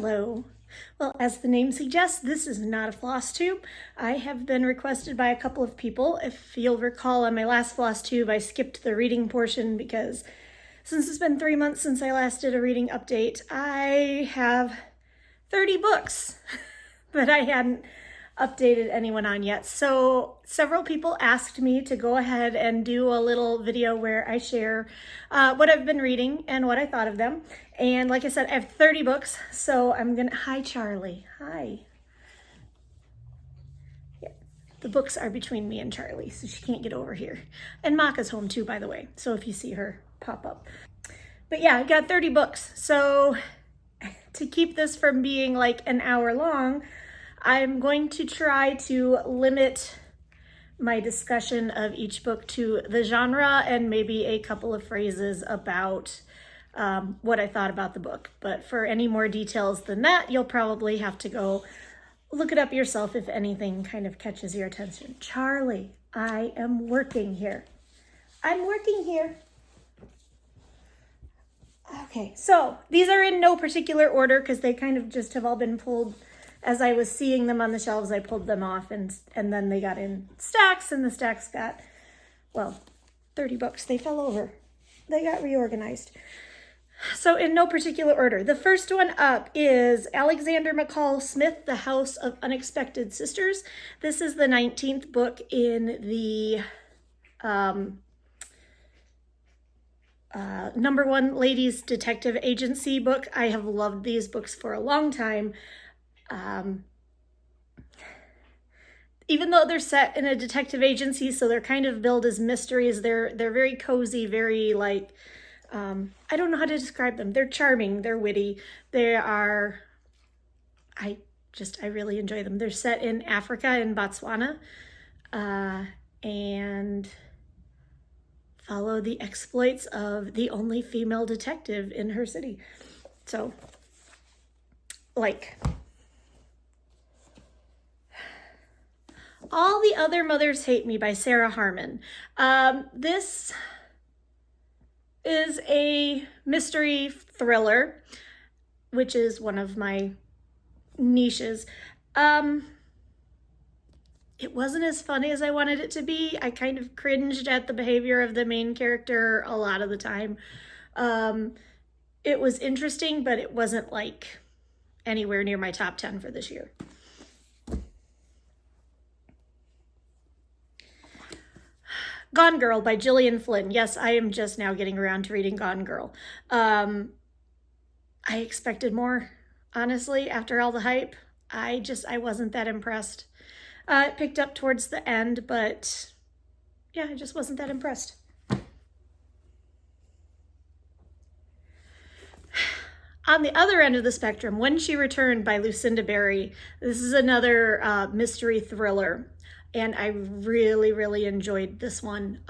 Hello. Well, as the name suggests, this is not a floss tube. I have been requested by a couple of people. If you'll recall, on my last floss tube, I skipped the reading portion because since it's been 3 months since I last did a reading update, I have 30 books that I hadn't updated anyone on yet. So several people asked me to go ahead and do a little video where I share what I've been reading and what I thought of them. And like I said, I have 30 books, so I'm gonna, hi Charlie, hi. Yeah, the books are between me and Charlie, so she can't get over here. And Maka's home too, by the way, so if you see her pop up. But yeah, I've got 30 books, so to keep this from being like an hour long, I'm going to try to limit my discussion of each book to the genre and maybe a couple of phrases about what I thought about the book. But for any more details than that, you'll probably have to go look it up yourself if anything kind of catches your attention. Charlie, I am working here. I'm working here. Okay, so these are in no particular order because they kind of just have all been pulled. As I was seeing them on the shelves, I pulled them off and then they got in stacks, and the stacks got, well, 30 books. They fell over. They got reorganized. So in no particular order. The first one up is Alexander McCall Smith, The House of Unexpected Sisters. This is the 19th book in the #1 Ladies Detective Agency book. I have loved these books for a long time. Even though they're set in a detective agency, so they're kind of billed as mysteries, they're very cozy, very like, I don't know how to describe them. They're charming, they're witty, they are, I really enjoy them. They're set in Africa, in Botswana, and follow the exploits of the only female detective in her city. So, like, All the Other Mothers Hate Me by Sarah Harmon. This is a mystery thriller, which is one of my niches. It wasn't as funny as I wanted it to be. I kind of cringed at the behavior of the main character a lot of the time. It was interesting, but it wasn't like anywhere near my top 10 for this year. Gone Girl by Gillian Flynn. Yes, I am just now getting around to reading Gone Girl. I expected more, honestly, after all the hype. I wasn't that impressed. It picked up towards the end, but yeah, I just wasn't that impressed. On the other end of the spectrum, When She Returned by Lucinda Berry. This is another mystery thriller, and I really, really enjoyed this one.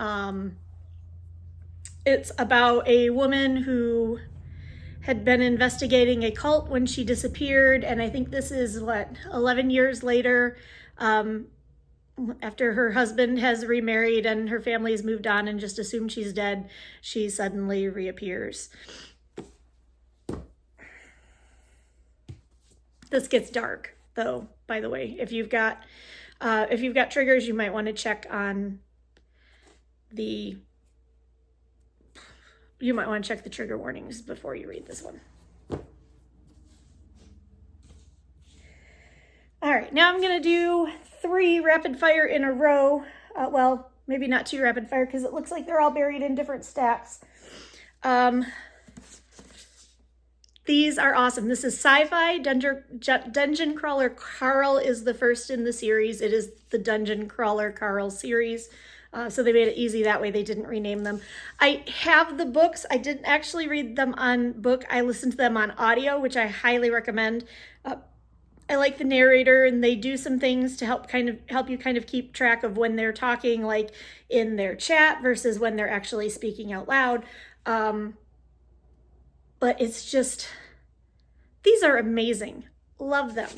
It's about a woman who had been investigating a cult when she disappeared, and I think this is, 11 years later, after her husband has remarried and her family has moved on and just assumed she's dead, she suddenly reappears. This gets dark, though, by the way. If you've got triggers, you might want to check on the trigger warnings before you read this one. All right, now I'm going to do 3 rapid fire in a row. Well, maybe not 2 rapid fire because it looks like they're all buried in different stacks. These are awesome. This is Sci-Fi Dungeon Crawler Carl is the first in the series. It is the Dungeon Crawler Carl series. So they made it easy that way. They didn't rename them. I have the books. I didn't actually read them on book. I listened to them on audio, which I highly recommend. I like the narrator, and they do some things to help you keep track of when they're talking, like in their chat versus when they're actually speaking out loud. But it's just, these are amazing. Love them.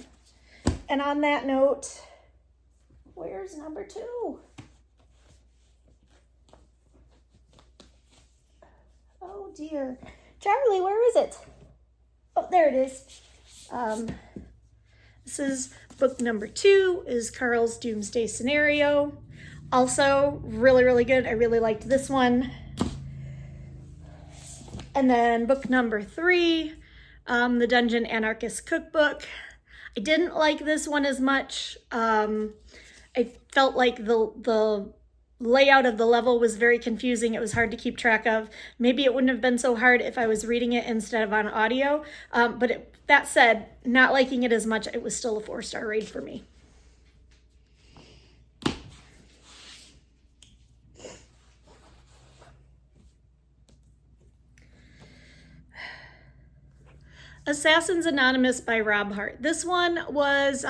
And on that note, where's number 2? Oh dear. Charlie, where is it? Oh, there it is. This is book number 2, is Carl's Doomsday Scenario. Also really, really good. I really liked this one. And then book number 3, the Dungeon Anarchist Cookbook. I didn't like this one as much. I felt like the layout of the level was very confusing. It was hard to keep track of. Maybe it wouldn't have been so hard if I was reading it instead of on audio. That said, not liking it as much, it was still a 4-star read for me. Assassins Anonymous by Rob Hart. This one was,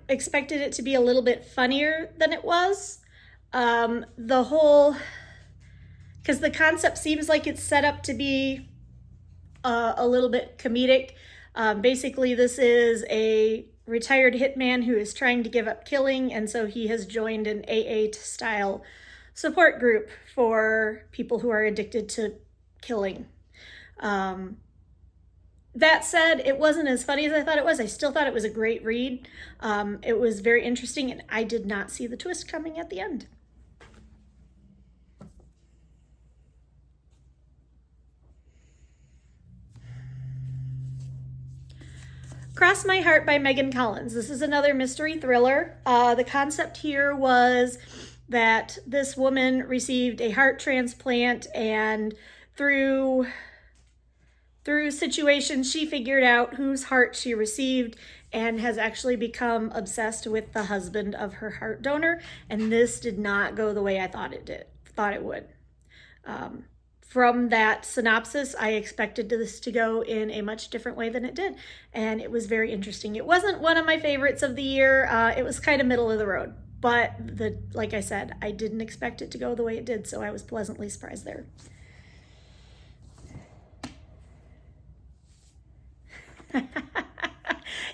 expected it to be a little bit funnier than it was. Because the concept seems like it's set up to be a little bit comedic. Basically, this is a retired hitman who is trying to give up killing, and so he has joined an AA-style support group for people who are addicted to killing. That said, it wasn't as funny as I thought it was. I still thought it was a great read. It was very interesting, and I did not see the twist coming at the end. Cross My Heart by Megan Collins. This is another mystery thriller. The concept here was that this woman received a heart transplant, and through situations, she figured out whose heart she received and has actually become obsessed with the husband of her heart donor. And this did not go the way I thought it would. From that synopsis, I expected this to go in a much different way than it did. And it was very interesting. It wasn't one of my favorites of the year. It was kind of middle of the road. But like I said, I didn't expect it to go the way it did, so I was pleasantly surprised there.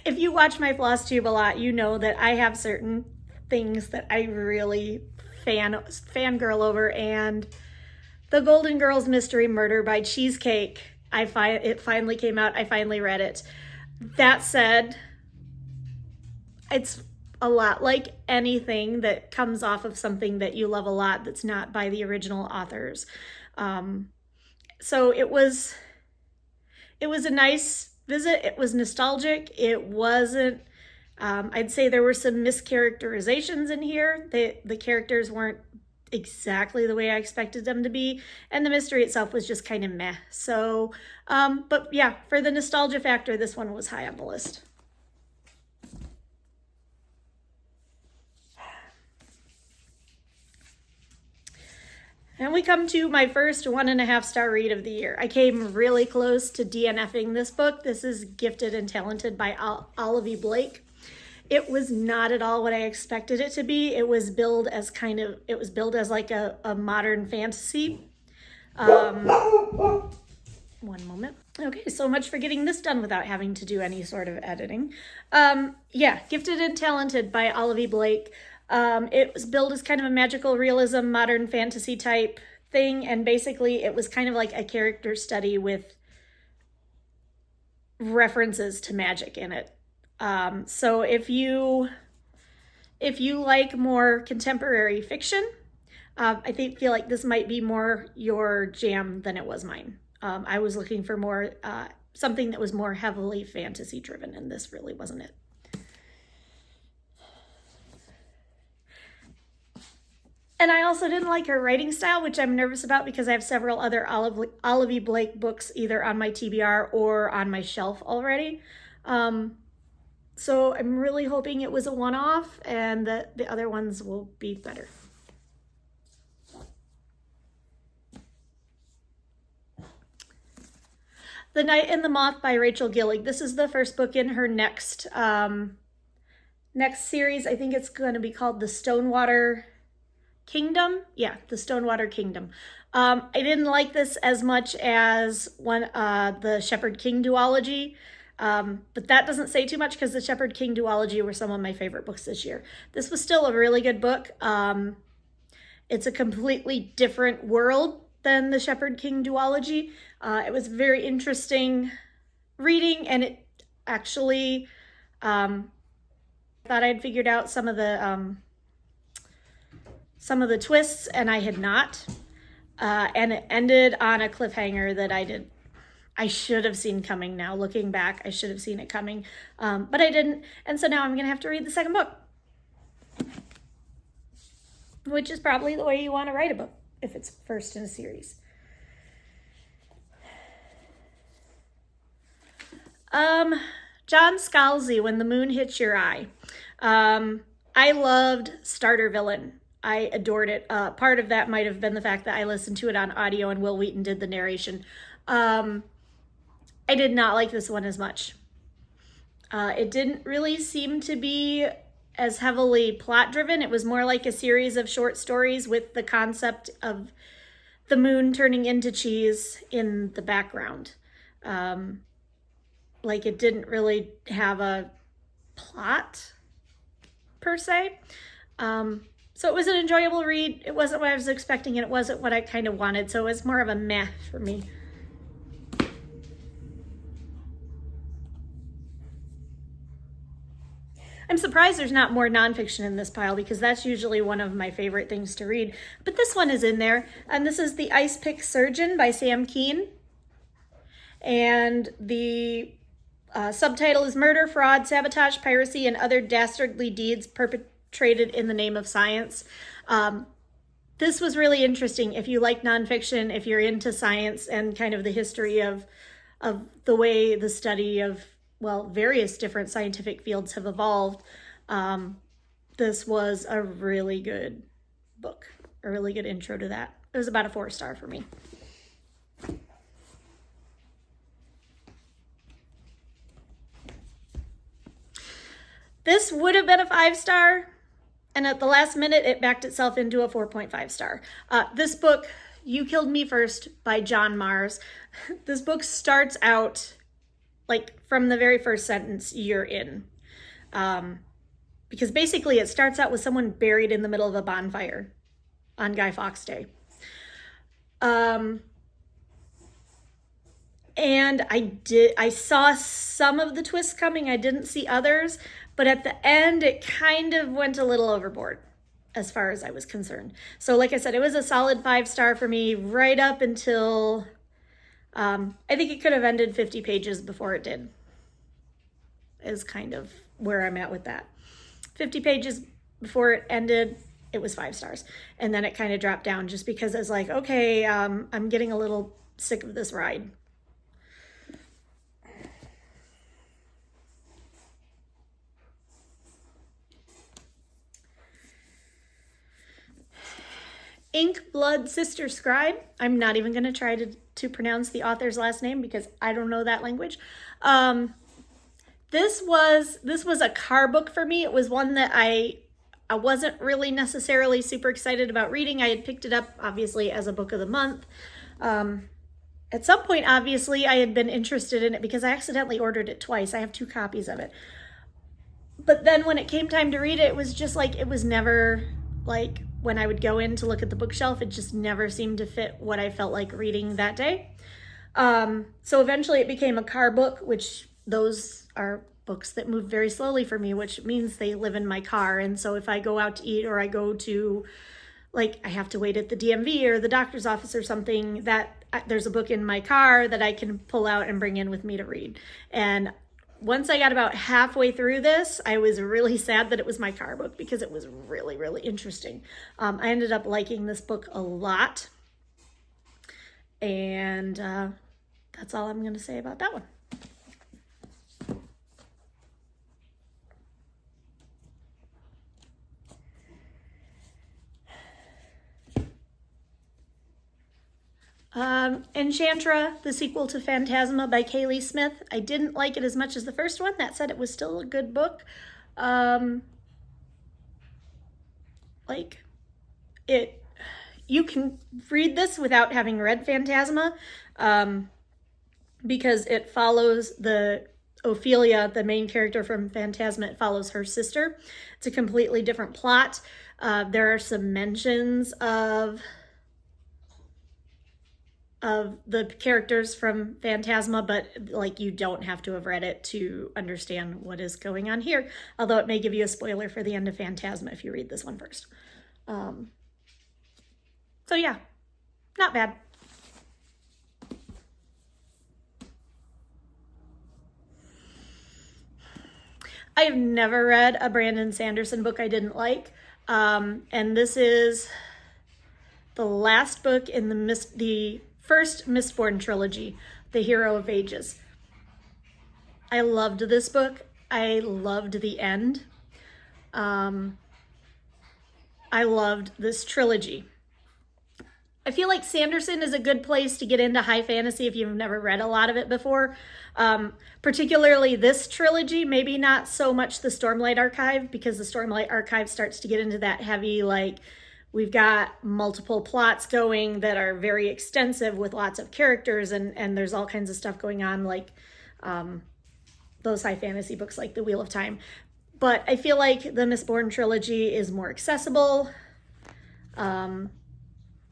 If you watch my Flosstube a lot, you know that I have certain things that I really fangirl over, and The Golden Girls Mystery Murder by Cheesecake, it finally came out. I finally read it. That said, it's a lot like anything that comes off of something that you love a lot that's not by the original authors. So it was a nice visit. It was nostalgic. It wasn't, I'd say there were some mischaracterizations in here. The characters weren't exactly the way I expected them to be, and the mystery itself was just kind of meh. So, but yeah, for the nostalgia factor, this one was high on the list. And we come to my first 1.5-star read of the year. I came really close to DNFing this book. This is Gifted and Talented by Olivia Blake. It was not at all what I expected it to be. It was billed as like a modern fantasy. One moment. Okay, so much for getting this done without having to do any sort of editing. Yeah, Gifted and Talented by Olivia Blake. It was billed as kind of a magical realism, modern fantasy type thing, and basically it was kind of like a character study with references to magic in it. So if you like more contemporary fiction, I feel like this might be more your jam than it was mine. I was looking for more something that was more heavily fantasy driven, and this really wasn't it. And I also didn't like her writing style, which I'm nervous about because I have several other Olivia Blake books either on my TBR or on my shelf already. So I'm really hoping it was a one-off and that the other ones will be better. The Night and the Moth by Rachel Gillig. This is the first book in her next series. I think it's going to be called The Stonewater Kingdom. Yeah, The Stonewater Kingdom. I didn't like this as much as the Shepherd King duology. But that doesn't say too much because the Shepherd King duology were some of my favorite books this year. This was still a really good book. It's a completely different world than the Shepherd King duology. It was very interesting reading, and it actually thought I'd figured out some of the twists, and I had not. And it ended on a cliffhanger that I should have seen coming. Now looking back, I should have seen it coming, but I didn't. And so now I'm gonna have to read the second book, which is probably the way you want to write a book if it's first in a series. John Scalzi, When the Moon Hits Your Eye. I loved Starter Villain. I adored it. Part of that might have been the fact that I listened to it on audio and Will Wheaton did the narration. I did not like this one as much. It didn't really seem to be as heavily plot driven. It was more like a series of short stories with the concept of the moon turning into cheese in the background. Like it didn't really have a plot per se. So it was an enjoyable read. It wasn't what I was expecting, and it wasn't what I kind of wanted. So it was more of a meh for me. I'm surprised there's not more nonfiction in this pile, because that's usually one of my favorite things to read. But this one is in there, and this is The Ice Pick Surgeon by Sam Kean. And the subtitle is Murder, Fraud, Sabotage, Piracy, and Other Dastardly Deeds Perpetrated in the Name of Science. This was really interesting if you like nonfiction, if you're into science and kind of the history of the way the study of, well, various different scientific fields have evolved. This was a really good book, a really good intro to that. It was about a 4-star for me. This would have been a 5-star, and at the last minute, it backed itself into a 4.5 star. This book, You Killed Me First by John Mars. This book starts out, like, from the very first sentence, you're in. Because basically it starts out with someone buried in the middle of a bonfire on Guy Fawkes Day. And I saw some of the twists coming. I didn't see others, but at the end, it kind of went a little overboard as far as I was concerned. So like I said, it was a solid 5-star for me right up until, I think it could have ended 50 pages before it did, is kind of where I'm at with that. 50 pages before it ended, it was 5 stars. And then it kind of dropped down just because I was like, okay, I'm getting a little sick of this ride. Ink Blood Sister Scribe. I'm not even going to try to pronounce the author's last name because I don't know that language. This was a car book for me. It was one that I wasn't really necessarily super excited about reading. I had picked it up, obviously, as a book of the month. At some point, obviously, I had been interested in it because I accidentally ordered it twice. I have 2 copies of it. But then when it came time to read it, it was just like, it was never like, when I would go in to look at the bookshelf, it just never seemed to fit what I felt like reading that day. So eventually it became a car book, which those are books that move very slowly for me, which means they live in my car. And so if I go out to eat or I go to, like, I have to wait at the DMV or the doctor's office or something, that there's a book in my car that I can pull out and bring in with me to read. And once I got about halfway through this, I was really sad that it was my car book because it was really, really interesting. I ended up liking this book a lot. And that's all I'm going to say about that one. Enchantra, the sequel to Phantasma by Kaylee Smith. I didn't like it as much as the first one. That said, it was still a good book. You can read this without having read Phantasma, because it follows Ophelia, the main character from Phantasma. It follows her sister. It's a completely different plot. There are some mentions of of the characters from Phantasma, but like you don't have to have read it to understand what is going on here, although it may give you a spoiler for the end of Phantasma if you read this one first. So yeah, not bad. I have never read a Brandon Sanderson book I didn't like, and this is the last book in the first Mistborn trilogy, The Hero of Ages. I loved this book. I loved the end. I loved this trilogy. I feel like Sanderson is a good place to get into high fantasy if you've never read a lot of it before. Particularly this trilogy, maybe not so much the Stormlight Archive, because the Stormlight Archive starts to get into that heavy, like, we've got multiple plots going that are very extensive with lots of characters, and there's all kinds of stuff going on, like those high fantasy books like The Wheel of Time. But I feel like the Mistborn trilogy is more accessible.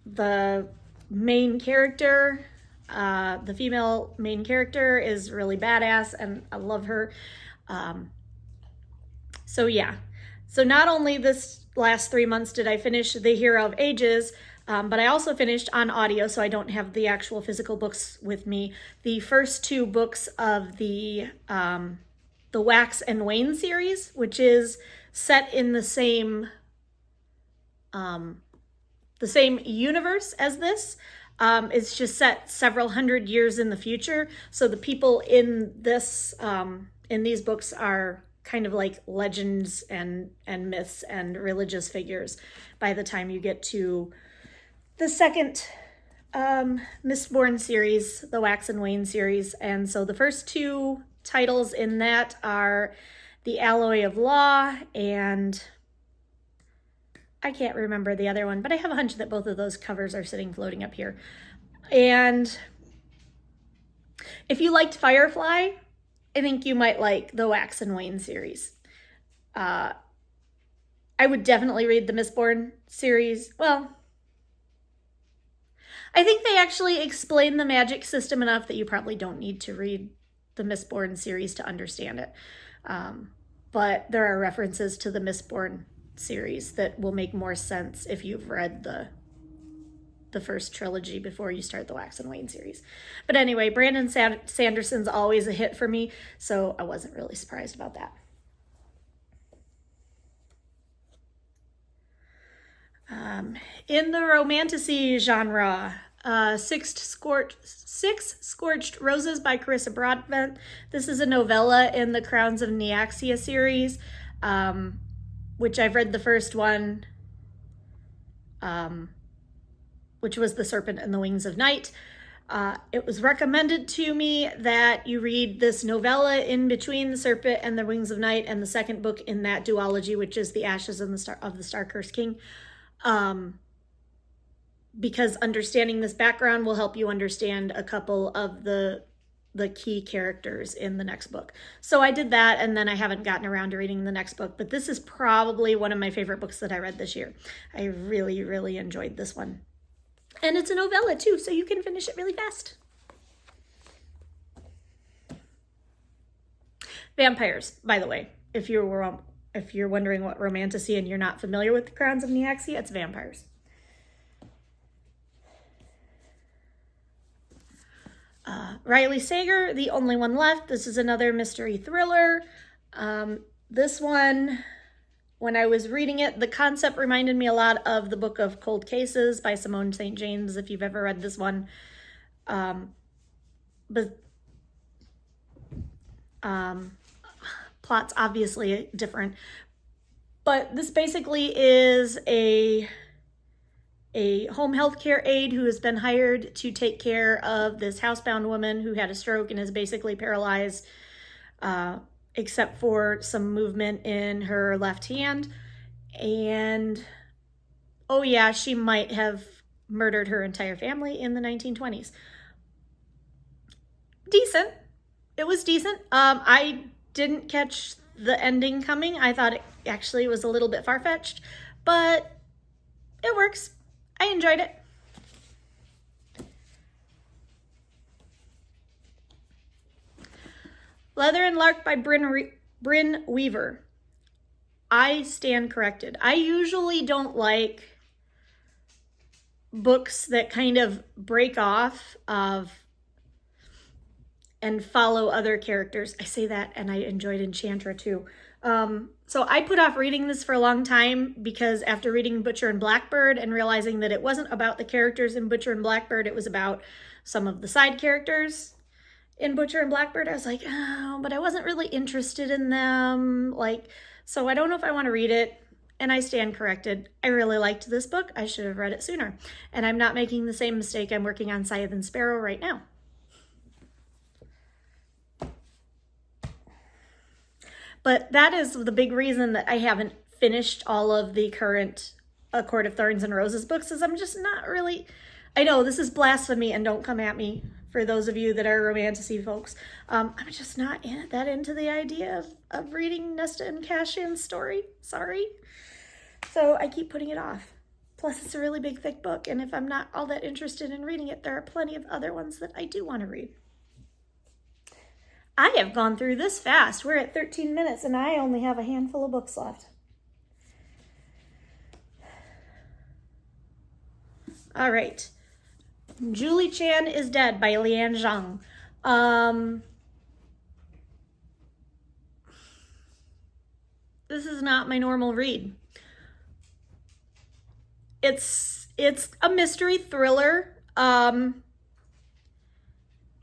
The main character, the female main character, is really badass, and I love her. So yeah. So not only this last 3 months did I finish The Hero of Ages, but I also finished on audio, so I don't have the actual physical books with me, the first 2 books of the Wax and Wane series, which is set in the same universe as this. It's just set several hundred years in the future. So the people in this in these books are kind of like legends and myths and religious figures by the time you get to the second Mistborn series, the Wax and Wane series. And so the first 2 titles in that are The Alloy of Law, and I can't remember the other one, but I have a hunch that both of those covers are sitting floating up here. And if you liked Firefly, I think you might like the Wax and Wane series. I would definitely read the Mistborn series. Well, I think they actually explain the magic system enough that you probably don't need to read the Mistborn series to understand it. But there are references to the Mistborn series that will make more sense if you've read the first trilogy before you start the Wax and Wane series. But anyway, Brandon Sanderson's always a hit for me, so I wasn't really surprised about that. In the romantasy genre, Six Scorched Roses by Carissa Broadbent. This is a novella in the Crowns of Neaxia series, which I've read the first one, which was The Serpent and the Wings of Night. It was recommended to me that you read this novella in between The Serpent and the Wings of Night and the second book in that duology, which is The Ashes of the Star-Cursed King. Because understanding this background will help you understand a couple of the key characters in the next book. So I did that, and then I haven't gotten around to reading the next book, but this is probably one of my favorite books that I read this year. I really, really enjoyed this one. And it's a novella too, so you can finish it really fast. Vampires, by the way, if you're wondering what romantasy and you're not familiar with the Crowns of Neaxia, it's vampires. Riley Sager, The Only One Left. This is another mystery thriller. This one, when I was reading it, the concept reminded me a lot of the book of Cold Cases by Simone St. James, if you've ever read this one. But plot's obviously different. But this basically is a home health care aide who has been hired to take care of this housebound woman who had a stroke and is basically paralyzed, except for some movement in her left hand. And, oh yeah, she might have murdered her entire family in the 1920s. Decent. It was decent. I didn't catch the ending coming. I thought it actually was a little bit far-fetched, but it works. I enjoyed it. Leather and Lark by Bryn Weaver. I stand corrected. I usually don't like books that kind of break off of and follow other characters. I say that, and I enjoyed Enchantra too. So I put off reading this for a long time because after reading Butcher and Blackbird and realizing that it wasn't about the characters in Butcher and Blackbird, it was about some of the side characters in Butcher and Blackbird, I was like, oh, but I wasn't really interested in them. So I don't know if I want to read it. And I stand corrected. I really liked this book. I should have read it sooner. And I'm not making the same mistake. I'm working on Scythe and Sparrow right now. But that is the big reason that I haven't finished all of the current A Court of Thorns and Roses books, is I'm just not really, I know this is blasphemy and don't come at me for those of you that are romantasy folks. I'm just not that into the idea of reading Nesta and Cassian's story. Sorry. So I keep putting it off. Plus it's a really big, thick book. And if I'm not all that interested in reading it, there are plenty of other ones that I do want to read. I have gone through this fast. We're at 13 minutes and I only have a handful of books left. All right. Julie Chan is Dead by Lian Zhang. This is not my normal read. It's a mystery thriller.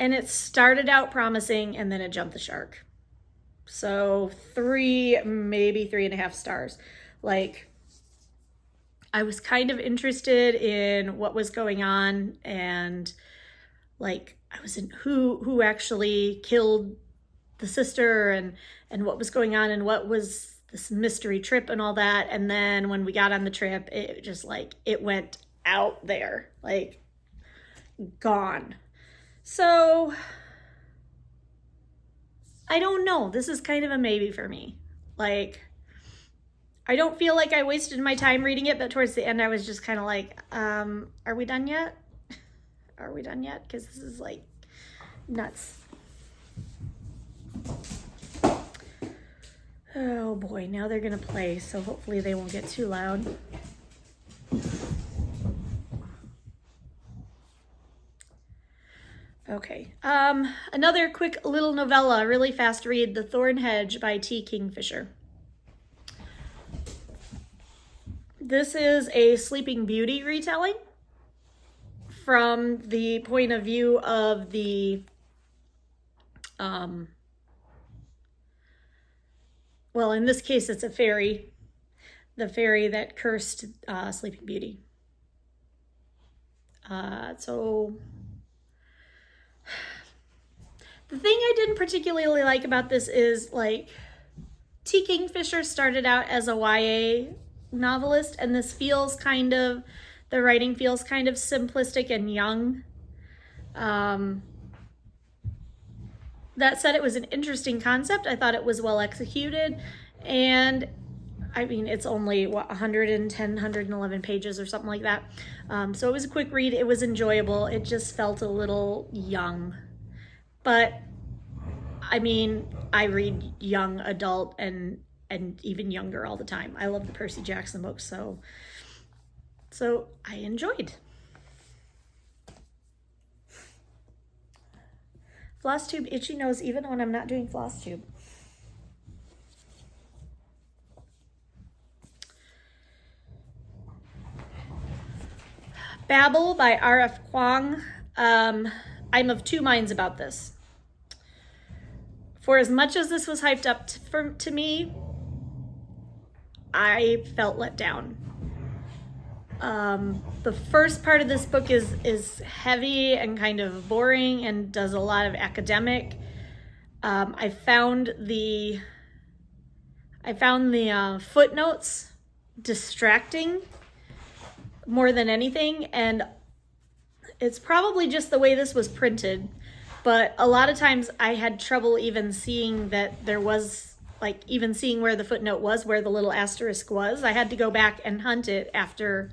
And it started out promising and then it jumped the shark. So 3, maybe 3.5 stars. I was kind of interested in what was going on and I was in who actually killed the sister and what was going on and what was this mystery trip and all that. And then when we got on the trip, it just it went out there, gone. So I don't know. This is kind of a maybe for me. I don't feel like I wasted my time reading it, but towards the end I was just kind of are we done yet? Are we done yet? Because this is nuts. Oh boy, now they're gonna play, so hopefully they won't get too loud. Okay, another quick little novella, really fast read, The Thorn Hedge by T. Kingfisher. This is a Sleeping Beauty retelling from the point of view of the, well, in this case, it's a fairy, the fairy that cursed Sleeping Beauty. So the thing I didn't particularly like about this is T. Kingfisher started out as a YA novelist, and this feels the writing feels kind of simplistic and young. That said, it was an interesting concept. I thought it was well executed, and I mean, it's only 110, 111 pages or something like that. So it was a quick read. It was enjoyable. It just felt a little young, but I mean, I read young adult and even younger all the time. I love the Percy Jackson books, so I enjoyed. Flosstube itchy nose even when I'm not doing Flosstube. Babel by R.F. Kuang. I'm of two minds about this. For as much as this was hyped up to me, I felt let down. The first part of this book is heavy and kind of boring and does a lot of academic. I found the footnotes distracting more than anything, and it's probably just the way this was printed, but a lot of times I had trouble even seeing that there was, even seeing where the footnote was, where the little asterisk was. I had to go back and hunt it after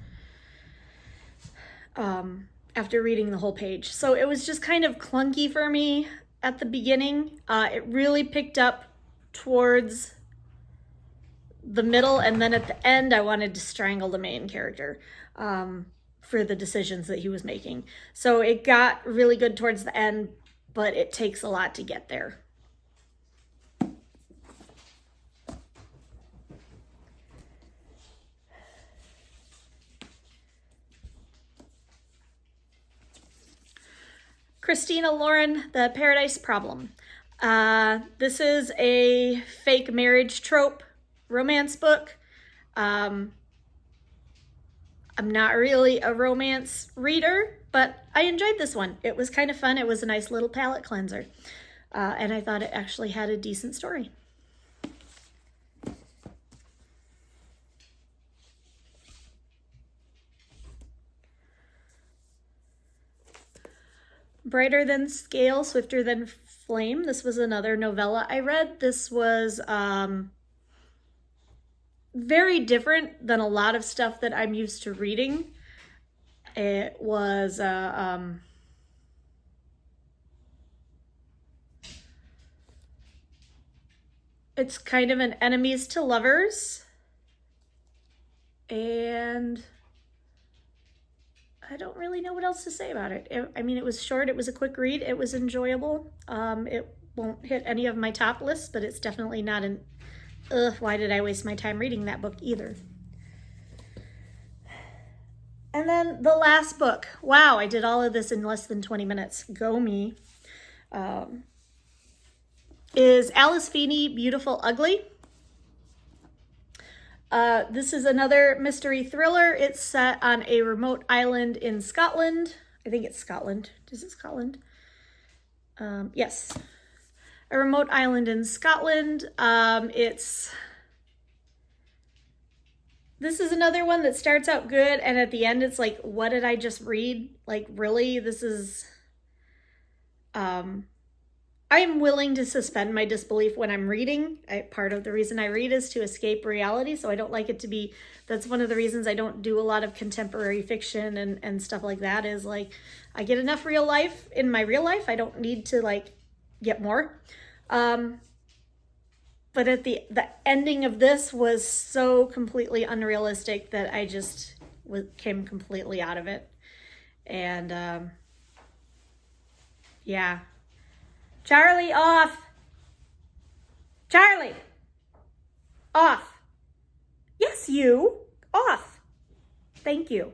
reading the whole page. So it was just kind of clunky for me. at the beginning. It really picked up towards the middle, and then at the end I wanted to strangle the main character for the decisions that he was making. So it got really good towards the end, but it takes a lot to get there. Christina Lauren, The Paradise Problem. This is a fake marriage trope romance book. I'm not really a romance reader, but I enjoyed this one. It was kind of fun. It was a nice little palate cleanser. And I thought it actually had a decent story. Brighter Than Scale, Swifter Than Flame. This was another novella I read. This was very different than a lot of stuff that I'm used to reading. It was it's kind of an enemies to lovers, and I don't really know what else to say about it. I mean, it was short, it was a quick read, it was enjoyable. It won't hit any of my top lists, but it's definitely not an why did I waste my time reading that book either. And then the last book. Wow, I did all of this in less than 20 minutes. Go me. Is Alice Feeney, Beautiful Ugly. This is another mystery thriller. It's set on a remote island in Scotland. I think it's Scotland. Is it Scotland? Yes. A remote island in Scotland. This is another one that starts out good, and at the end it's like, what did I just read? Like, really? This is... I'm willing to suspend my disbelief when I'm reading. Part of the reason I read is to escape reality, so I don't like it to be... That's one of the reasons I don't do a lot of contemporary fiction and stuff like that, is like, I get enough real life in my real life. I don't need to, like, get more. But at the ending of this was so completely unrealistic that I just came completely out of it. And yeah. Charlie, off. Charlie, off. Yes, you, off. Thank you.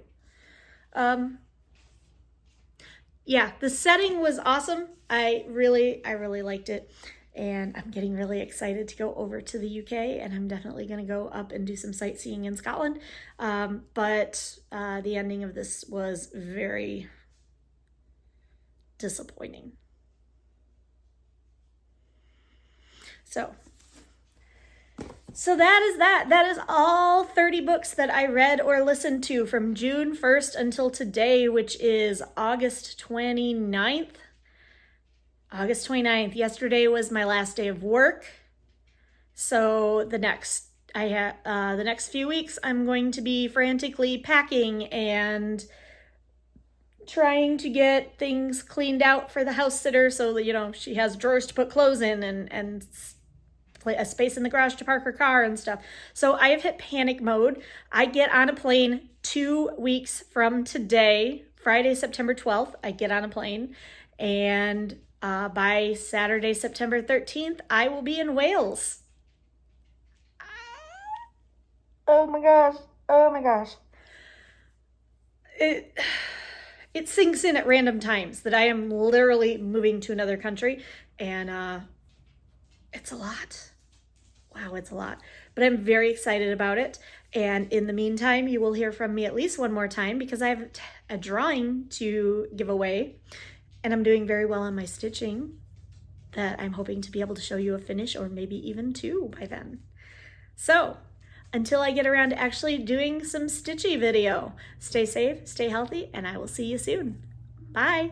Yeah, the setting was awesome. I really liked it. And I'm getting really excited to go over to the UK, and I'm definitely going to go up and do some sightseeing in Scotland. But the ending of this was very disappointing. So that is that. That is all 30 books that I read or listened to from June 1st until today, which is August 29th. August 29th. Yesterday was my last day of work. So the next few weeks, I'm going to be frantically packing and trying to get things cleaned out for the house sitter so that, you know, she has drawers to put clothes in and a space in the garage to park her car and stuff. So I have hit panic mode. I get on a plane 2 weeks from today, Friday, September 12th. I get on a plane, and by Saturday, September 13th, I will be in Wales. Oh my gosh. Oh my gosh. It sinks in at random times that I am literally moving to another country, and it's a lot. Wow, it's a lot. But I'm very excited about it. And in the meantime, you will hear from me at least one more time because I have a drawing to give away. And I'm doing very well on my stitching that I'm hoping to be able to show you a finish, or maybe even two by then. So until I get around to actually doing some stitchy video, stay safe, stay healthy, and I will see you soon. Bye.